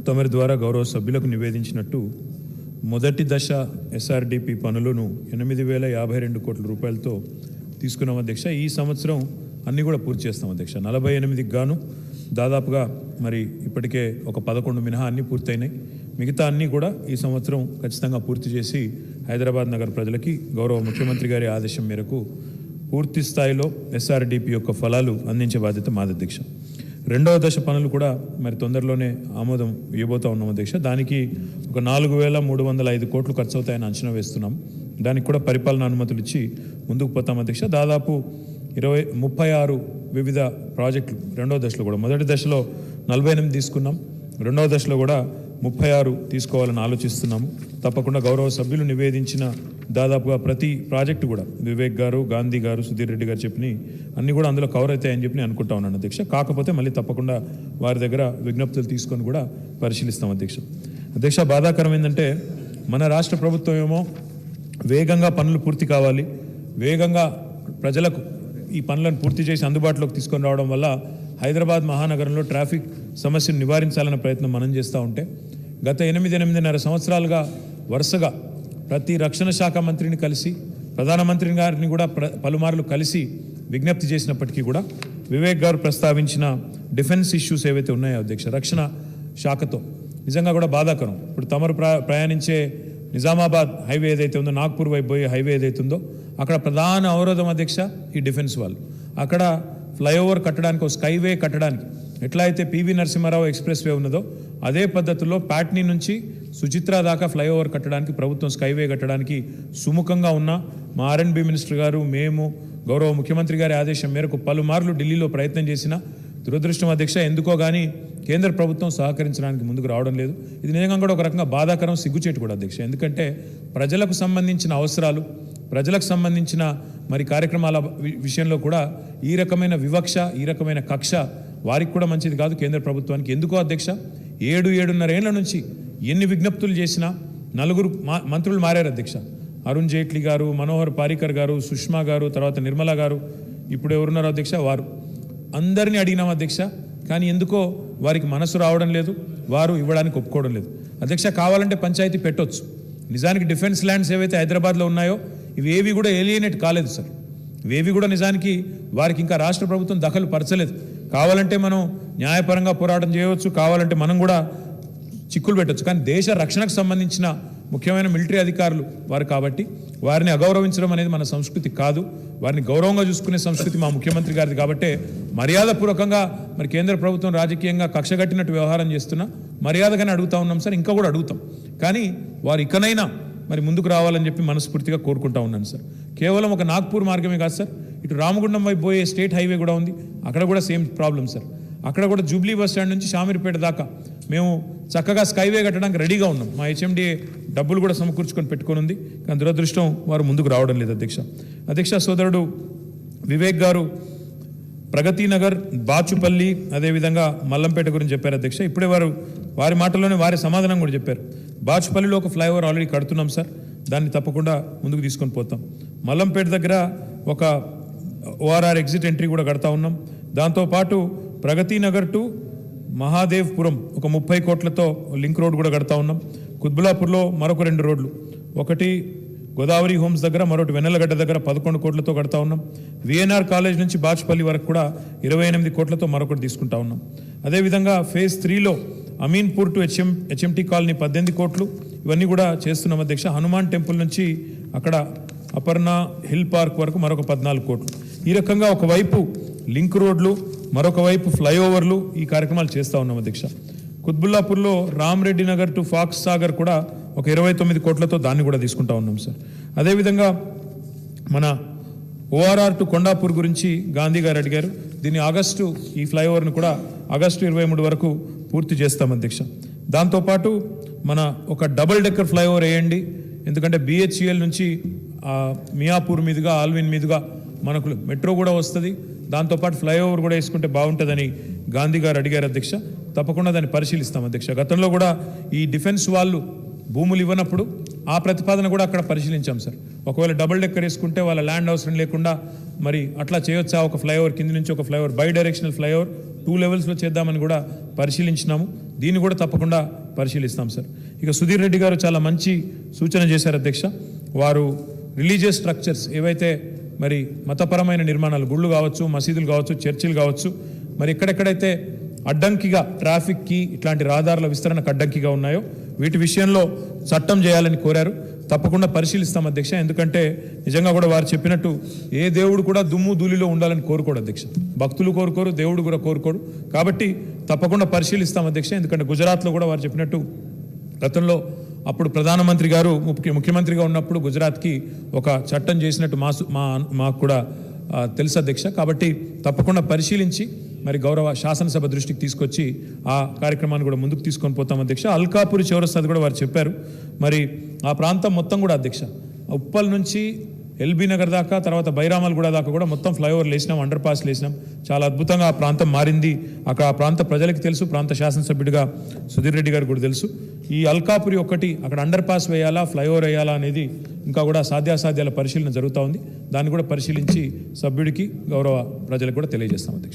తమరి ద్వారా గౌరవ సభ్యులకు నివేదించినట్టు మొదటి దశ ఎస్ఆర్డిపి పనులను 8,052 కోట్ల రూపాయలతో తీసుకున్నాం అధ్యక్ష. ఈ సంవత్సరం అన్నీ కూడా పూర్తి చేస్తాం అధ్యక్ష. 48కి గాను దాదాపుగా మరి ఇప్పటికే ఒక 11 మినహా అన్నీ పూర్తయినాయి. మిగతా అన్నీ కూడా ఈ సంవత్సరం ఖచ్చితంగా పూర్తి చేసి హైదరాబాద్ నగర ప్రజలకి గౌరవ ముఖ్యమంత్రి గారి ఆదేశం మేరకు పూర్తి స్థాయిలో ఎస్ఆర్డిపి యొక్క ఫలాలు అందించే బాధ్యత మాది అధ్యక్ష. రెండవ దశ పనులు కూడా మరి తొందరలోనే ఆమోదం ఇవ్వబోతా ఉన్నాం అధ్యక్ష. దానికి ఒక 4,305 కోట్లు ఖర్చు అవుతాయని అంచనా వేస్తున్నాం. దానికి కూడా పరిపాలన అనుమతులు ఇచ్చి ముందుకు పోతాం అధ్యక్ష. దాదాపు 36 వివిధ ప్రాజెక్టులు రెండవ దశలో కూడా, మొదటి దశలో 48 తీసుకున్నాం, రెండవ దశలో కూడా 36 తీసుకోవాలని ఆలోచిస్తున్నాము. తప్పకుండా గౌరవ సభ్యులు నివేదించిన దాదాపుగా ప్రతి ప్రాజెక్టు కూడా వివేక్ గారు, గాంధీ గారు, సుధీర్ రెడ్డి గారు చెప్పిన అన్నీ కూడా అందులో కవర్ అవుతాయని చెప్పి నేను అనుకుంటా ఉన్నాను అధ్యక్ష. కాకపోతే మళ్ళీ తప్పకుండా వారి దగ్గర విజ్ఞప్తులు తీసుకొని కూడా పరిశీలిస్తాం అధ్యక్ష. అధ్యక్ష, బాధాకరం ఏంటంటే మన రాష్ట్ర ప్రభుత్వం ఏమో వేగంగా పనులు పూర్తి కావాలి, వేగంగా ప్రజలకు ఈ పనులను పూర్తి చేసి అందుబాటులోకి తీసుకొని రావడం వల్ల హైదరాబాద్ మహానగరంలో ట్రాఫిక్ సమస్యను నివారించాలన్న ప్రయత్నం మనం చేస్తూ ఉంటే గత 8-8.5 సంవత్సరాలుగా వరుసగా ప్రతి రక్షణ శాఖ మంత్రిని కలిసి, ప్రధానమంత్రి గారిని కూడా పలుమార్లు కలిసి విజ్ఞప్తి చేసినప్పటికీ కూడా వివేక్ గారు ప్రస్తావించిన డిఫెన్స్ ఇష్యూస్ ఏవైతే ఉన్నాయో అధ్యక్ష, రక్షణ శాఖతో నిజంగా కూడా బాధాకరం. ఇప్పుడు తమరు ప్రయాణించే నిజామాబాద్ హైవే ఏదైతే ఉందో, నాగ్పూర్ వైపు పోయే హైవే ఏదైతే ఉందో, అక్కడ ప్రధాన అవరోధం అధ్యక్ష ఈ డిఫెన్స్ వాళ్ళు. అక్కడ ఫ్లైఓవర్ కట్టడానికి, స్కైవే కట్టడానికి ఎట్లా అయితే పివి నరసింహారావు ఎక్స్ప్రెస్ వే ఉన్నదో అదే పద్ధతిలో ప్యాట్నీ నుంచి సుచిత్రా దాకా ఫ్లైఓవర్ కట్టడానికి, ప్రభుత్వం స్కైవే కట్టడానికి సుముఖంగా ఉన్న మా ఆర్ఎండ్బి మినిస్టర్ గారు, మేము గౌరవ ముఖ్యమంత్రి గారి ఆదేశం మేరకు పలుమార్లు ఢిల్లీలో ప్రయత్నం చేసిన దురదృష్టం అధ్యక్ష ఎందుకో కానీ కేంద్ర ప్రభుత్వం సహకరించడానికి ముందుకు రావడం లేదు. ఇది నిజంగా కూడా ఒక రకంగా బాధాకరం, సిగ్గుచేటు కూడా అధ్యక్ష. ఎందుకంటే ప్రజలకు సంబంధించిన అవసరాలు, ప్రజలకు సంబంధించిన మరి కార్యక్రమాల విషయంలో కూడా ఈ రకమైన వివక్ష, ఈ రకమైన కక్ష వారికి కూడా మంచిది కాదు కేంద్ర ప్రభుత్వానికి. ఎందుకో అధ్యక్ష 7-7.5 ఏళ్ల నుంచి ఎన్ని విజ్ఞప్తులు చేసినా 4 మంత్రులు మారారు అధ్యక్ష. అరుణ్ జైట్లీ గారు, మనోహర్ పారికర్ గారు, సుష్మా గారు, తర్వాత నిర్మలా గారు, ఇప్పుడు ఎవరున్నారు అధ్యక్ష, వారు అందరినీ అడిగినాం అధ్యక్ష. కానీ ఎందుకో వారికి మనసు రావడం లేదు, వారు ఇవ్వడానికి ఒప్పుకోవడం లేదు అధ్యక్ష. కావాలంటే పంచాయతీ పెట్టొచ్చు. నిజానికి డిఫెన్స్ ల్యాండ్స్ ఏవైతే హైదరాబాద్లో ఉన్నాయో ఇవేవి కూడా ఏలియనేట్ కాలేదు సార్. ఇవేవి కూడా నిజానికి వారికి ఇంకా రాష్ట్ర ప్రభుత్వం దఖలు పరచలేదు. కావాలంటే మనం న్యాయపరంగా పోరాటం చేయవచ్చు, కావాలంటే మనం కూడా చిక్కులు పెట్టవచ్చు. కానీ దేశ రక్షణకు సంబంధించిన ముఖ్యమైన మిలిటరీ అధికారులు వారు కాబట్టి వారిని అగౌరవించడం అనేది మన సంస్కృతి కాదు. వారిని గౌరవంగా చూసుకునే సంస్కృతి మా ముఖ్యమంత్రి గారిది కాబట్టి మర్యాదపూర్వకంగా మరి కేంద్ర ప్రభుత్వం రాజకీయంగా కక్షగట్టినట్టు వ్యవహారం చేస్తున్నా మర్యాదగానే అడుగుతా ఉన్నాం సార్, ఇంకా కూడా అడుగుతాం. కానీ వారు ఇకనైనా మరి ముందుకు రావాలని చెప్పి మనస్ఫూర్తిగా కోరుకుంటా ఉన్నాను సార్. కేవలం ఒక నాగ్పూర్ మార్గమే కాదు సార్, ఇటు రామగుండం వైపు పోయే స్టేట్ హైవే కూడా ఉంది, అక్కడ కూడా సేమ్ ప్రాబ్లం సార్. అక్కడ కూడా జూబ్లీ బస్ స్టాండ్ నుంచి షామీర్పేట దాకా మేము చక్కగా స్కైవే కట్టడానికి రెడీగా ఉన్నాం. మా హెచ్ఎండిఏ డబ్బులు కూడా సమకూర్చుకొని పెట్టుకొని ఉంది. కానీ దురదృష్టం వారు ముందుకు రావడం లేదు అధ్యక్ష. సోదరుడు వివేక్ గారు ప్రగతి నగర్, బాచుపల్లి, అదేవిధంగా మల్లంపేట గురించి చెప్పారు అధ్యక్ష. ఇప్పుడే వారి మాటల్లోనే వారి సమాధానం కూడా చెప్పారు. బాచుపల్లిలో ఒక ఫ్లైఓవర్ ఆల్రెడీ కడుతున్నాం సార్, దాన్ని తప్పకుండా ముందుకు తీసుకొని పోతాం. మల్లంపేట దగ్గర ఒక ఓఆర్ఆర్ ఎగ్జిట్ ఎంట్రీ కూడా కడతా ఉన్నాం. దాంతోపాటు ప్రగతి నగర్ టు మహాదేవ్పురం ఒక 30 కోట్లతో లింక్ రోడ్ కూడా కడతా ఉన్నాం. కుత్బులాపూర్లో మరొక 2 రోడ్లు, ఒకటి గోదావరి హోమ్స్ దగ్గర, మరొకటి వెన్నెలగడ్డ దగ్గర 11 కోట్లతో కడతా ఉన్నాం. విఎన్ఆర్ కాలేజ్ నుంచి బాచుపల్లి వరకు కూడా 28 కోట్లతో మరొకటి తీసుకుంటా ఉన్నాం. అదేవిధంగా ఫేజ్ 3లో అమీన్పూర్ టు హెచ్ఎంటీ కాలనీ 18 కోట్లు, ఇవన్నీ కూడా చేస్తున్నాం అధ్యక్ష. హనుమాన్ టెంపుల్ నుంచి అక్కడ అపర్ణ హిల్ పార్క్ వరకు మరొక 14 కోట్లు. ఈ రకంగా ఒకవైపు లింక్ రోడ్లు, మరొక వైపు ఫ్లైఓవర్లు, ఈ కార్యక్రమాలు చేస్తూ ఉన్నాం అధ్యక్ష. కుత్బుల్లాపూర్లో రామ్రెడ్డి నగర్ టు ఫాక్స్ సాగర్ కూడా ఒక 29 కోట్లతో దాన్ని కూడా తీసుకుంటా ఉన్నాం సార్. అదేవిధంగా మన ఓఆర్ఆర్ టు కొండాపూర్ గురించి గాంధీ గారు అడిగారు. దీన్ని ఈ ఫ్లైఓవర్ను కూడా ఆగస్టు 23 వరకు పూర్తి చేస్తాం అధ్యక్ష. దాంతోపాటు మన ఒక డబుల్ డెక్కర్ ఫ్లైఓవర్ వేయండి, ఎందుకంటే బిహెచ్ఈఎల్ నుంచి మియాపూర్ మీదుగా, ఆల్విన్ మీదుగా మనకు మెట్రో కూడా వస్తుంది, దాంతోపాటు ఫ్లైఓవర్ కూడా వేసుకుంటే బాగుంటుందని గాంధీ గారు అడిగారు అధ్యక్ష. తప్పకుండా దాన్ని పరిశీలిస్తాం అధ్యక్ష. గతంలో కూడా ఈ డిఫెన్స్ వాళ్ళు భూములు ఇవ్వనప్పుడు ఆ ప్రతిపాదన కూడా అక్కడ పరిశీలించాం సార్. ఒకవేళ డబుల్ డెక్కర్ వేసుకుంటే వాళ్ళ ల్యాండ్ అవసరం లేకుండా మరి అట్లా చేయొచ్చా, ఒక ఫ్లైఓవర్ కింది నుంచి ఒక ఫ్లైఓవర్, బై డైరెక్షనల్ ఫ్లైఓవర్ 2 లెవెల్స్లో చేద్దామని కూడా పరిశీలించినాము. దీన్ని కూడా తప్పకుండా పరిశీలిస్తాం సార్. ఇక సుధీర్ రెడ్డి గారు చాలా మంచి సూచన చేశారు అధ్యక్ష. వారు రిలీజియస్ స్ట్రక్చర్స్ ఏవైతే మరి మతపరమైన నిర్మాణాలు, గుళ్ళు కావచ్చు, మసీదులు కావచ్చు, చర్చిలు కావచ్చు, మరి ఎక్కడెక్కడైతే అడ్డంకిగా ట్రాఫిక్కి ఇట్లాంటి రహదారుల విస్తరణకు అడ్డంకిగా ఉన్నాయో వీటి విషయంలో చట్టం చేయాలని కోరారు. తప్పకుండా పరిశీలిస్తాం అధ్యక్ష. ఎందుకంటే నిజంగా కూడా వారు చెప్పినట్టు ఏ దేవుడు కూడా దుమ్ము ధూళిలో ఉండాలని కోరుకోడు అధ్యక్ష. భక్తులు కోరుకోరు, దేవుడు కూడా కోరుకోడు. కాబట్టి తప్పకుండా పరిశీలిస్తాం అధ్యక్ష. ఎందుకంటే గుజరాత్లో కూడా వారు చెప్పినట్టు గతంలో అప్పుడు ప్రధానమంత్రి గారు ముఖ్యమంత్రిగా ఉన్నప్పుడు గుజరాత్కి ఒక చట్టం చేసినట్టు మాకు కూడా తెలుసు అధ్యక్ష. కాబట్టి తప్పకుండా పరిశీలించి మరి గౌరవ శాసనసభ దృష్టికి తీసుకొచ్చి ఆ కార్యక్రమాన్ని కూడా ముందుకు తీసుకొని పోతాం అధ్యక్ష. అల్కాపూరి చౌరస్తాది కూడా వారు చెప్పారు. మరి ఆ ప్రాంతం మొత్తం కూడా అధ్యక్ష, ఉప్పల్ నుంచి ఎల్బీ నగర్ దాకా, తర్వాత బైరామల్గూడ దాకా కూడా మొత్తం ఫ్లైఓవర్లు వేసినాం, అండర్ పాస్లు వేసినాం. చాలా అద్భుతంగా ఆ ప్రాంతం మారింది. అక్కడ ఆ ప్రాంత ప్రజలకు తెలుసు, ప్రాంత శాసనసభ్యుడిగా సుధీర్ రెడ్డి గారు కూడా తెలుసు. ఈ అల్కాపురి ఒక్కటి అక్కడ అండర్ పాస్ వేయాలా, ఫ్లైఓవర్ వేయాలా అనేది ఇంకా కూడా సాధ్యాసాధ్యాల పరిశీలన జరుగుతూ ఉంది. దాన్ని కూడా పరిశీలించి సభ్యుడికి, గౌరవ ప్రజలకు కూడా తెలియజేస్తాం అధ్యక్ష.